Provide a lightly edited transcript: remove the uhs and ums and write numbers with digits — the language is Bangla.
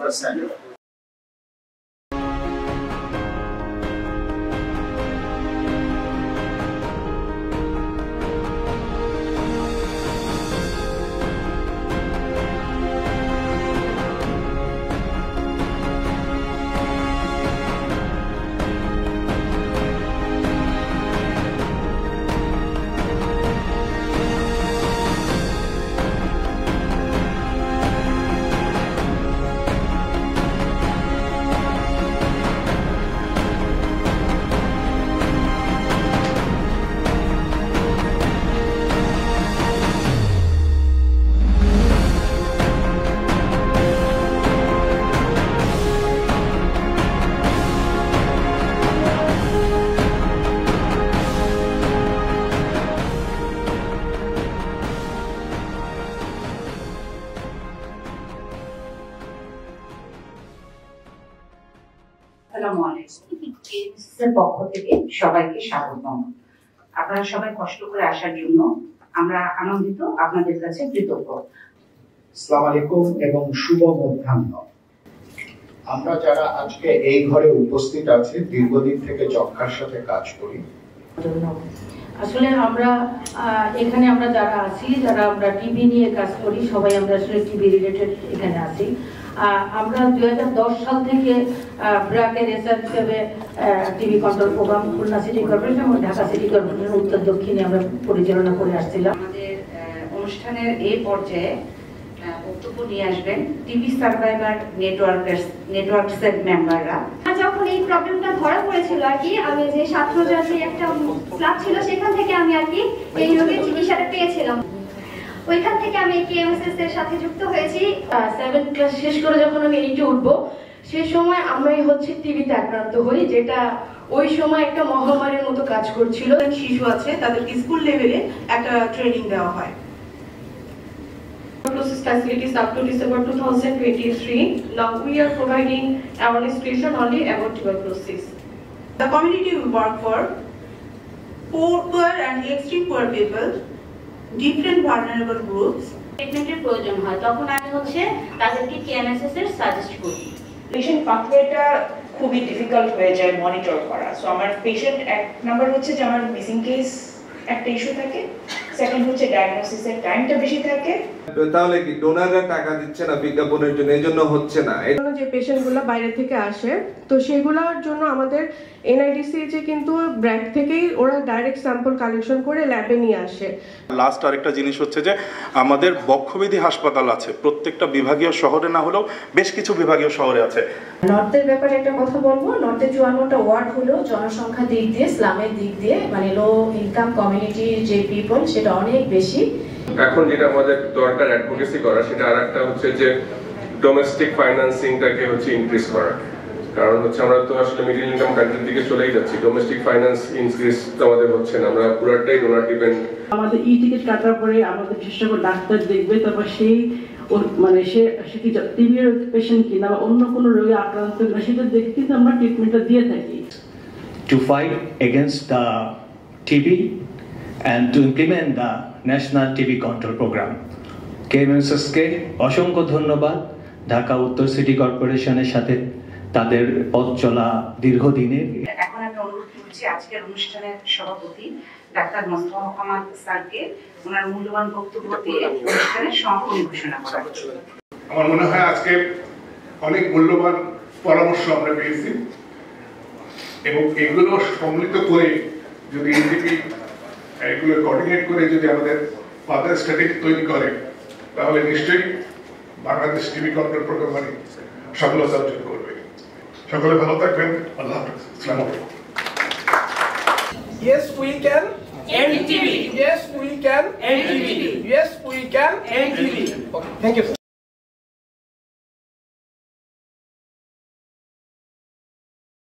understanding. পক্ষ থেকে সবাইকে স্বাগতম। আপনারা সবাই কষ্ট করে আসার জন্য আমরা আনন্দিত, আপনাদের কাছে কৃতজ্ঞ। আসসালামু আলাইকুম এবং শুভ মধ্যাহ্ন। আমরা যারা আজকে এই ঘরে উপস্থিত আছি দীর্ঘদিন থেকে যক্ষার সাথে কাজ করি। আসলে আমরা এখানে আমরা যারা আছি, যারা আমরা টিভি নিয়ে কাজ করি, সবাই আমরা আসলে টিভি রিলেটেড এখানে আছি। আমরা 2010 সাল থেকে ব্র্যাকের এসআর হিসেবে TV control program Khulna city corporation এবং ঢাকা সিটি কর্পোরেশনের উত্তর দক্ষিণে আমরা পরিচালনা করে আসছিলাম। আমাদের অনুষ্ঠানের এই পর্যায়ে বক্তব্য নিয়ে আসবেন টিভি সার্ভাইভার নেটওয়ার্কসের মেম্বাররা। যখন এই প্রবলেমটা ধরা পড়েছিল আর কি, আমি যে ছাত্রজননী একটা ক্লাব ছিল সেখান থেকে আমি আর কি এই রোগের চিকিৎসাটা পেয়েছিলাম। ওইখান থেকে আমি কেএমএসএস এর সাথে যুক্ত হয়েছি। 7 ক্লাস শেষ করে যখন আমি 8-এ উঠবো, সেই সময় আমি টিভিতে আক্রান্ত হই, যেটা ওই সময় একটা মহামারীর মতো কাজ করছিল। শিশু আছে, তাদেরকে স্কুল লেভেলে একটা ট্রেনিং দেওয়া হয়। Tuberculosis facilities up to December 2023. Now we are providing awareness creation only about tuberculosis. The community we work for poor and extreme poor people, different vulnerable groups. ট্রিটমেন্টের প্রয়োজন হয় তখন আমি তাদেরকে কেএমএসএস এর সাজেস্ট করি। পেশেন্ট পাথওয়েটা খুবই ডিফিকাল্ট হয়ে যায় মনিটর করা। সো আমার পেশেন্ট এক নাম্বার হচ্ছে যে আমার মিসিং কেস একটা ইস্যু থাকে, সেকেন্ড হচ্ছে ডায়াগনোসিসের টাইমটা বেশি থাকে। তাহলে কি ডোনাররা টাকা দিচ্ছে না বিজ্ঞাপনের জন্য, এজন্য হচ্ছে না? যে পেশেন্টগুলো বাইরে থেকে আসে, তো সেগুলোর জন্য আমাদের এনআইডিসি কিন্তু ব্র্যাক থেকেই ওরা ডাইরেক্ট স্যাম্পল কালেকশন করে ল্যাবে নিয়ে আসে। লাস্ট আরেকটা জিনিস হচ্ছে যে আমাদের বক্ষব্যাধি হাসপাতাল আছে প্রত্যেকটা বিভাগীয় শহরে, না হলেও বেশ কিছু বিভাগীয় শহরে আছে। নর্থের ব্যাপারে একটা কথা বলবো, নর্থে 54টা ওয়ার্ড হলেও জনসংখ্যা দিক দিয়ে, ইসলামের দিক দিয়ে, মানে লো ইনকাম কমিউনিটির যে পিপল সেটা অনেক বেশি। এখন যেটা আমাদের দরকার অ্যাডভোকেসি করা, সেটা আরেকটা হচ্ছে যে ডোমেস্টিক ফাইন্যান্সিংটাকে ইনক্রিজ করা। কারণ আমরা তো আসলে মিডল ইনকাম কান্ট্রির দিকে চলেই যাচ্ছি, ডোমেস্টিক ফাইন্যান্স ইনক্রিজ আমাদের হচ্ছে না, আমরা পুরোটাই ডোনার ডিপেন্ড। আমাদের টিকিট কাটার পরে আমাদের বিশেষজ্ঞ ডাক্তার দেখবে, তারপর সেই মানে সে কি টিবির পেশেন্ট কিনা বা অন্য কোনো রোগে আক্রান্ত কিনা সেটা দেখে কিন্তু আমরা ট্রিটমেন্টটা দিয়ে থাকি। To fight against the TB and to implement the National TB Control Program. কেএমএসএসকে অসংখ্য ধন্যবাদ। ঢাকা উত্তর সিটি কর্পোরেশনের সাথে তাদের পথ চলা দীর্ঘদিনের। এখন আমি অনুরোধ করছি আজকের অনুষ্ঠানের সভাপতি ডাক্তার মোস্তফা কামাল স্যারকে ওনার মূল্যবান বক্তব্য দিয়ে অনুষ্ঠানের সমাপনী ঘোষণা করা। আমার মনে হয় আজকে অনেক মূল্যবান পরামর্শ আমরা পেয়েছি এবং এগুলো সম্মিলিত করে যদি এনডিপি এগুলো কোঅর্ডিনেট করে যদি আমাদের ফার্দার স্ট্র্যাটেজি তৈরি করে, তাহলে নিশ্চয়ই বাংলাদেশ টিবি কন্ট্রোল প্রোগ্রাম সফলতা অর্জন করবে। সকলে ভালো থাকবেন। আল্লাহ হাফেজ। আসসালামু আলাইকুম। Yes, we can end TB. Yes, we can end TB. Yes, we can end TB. Thank you.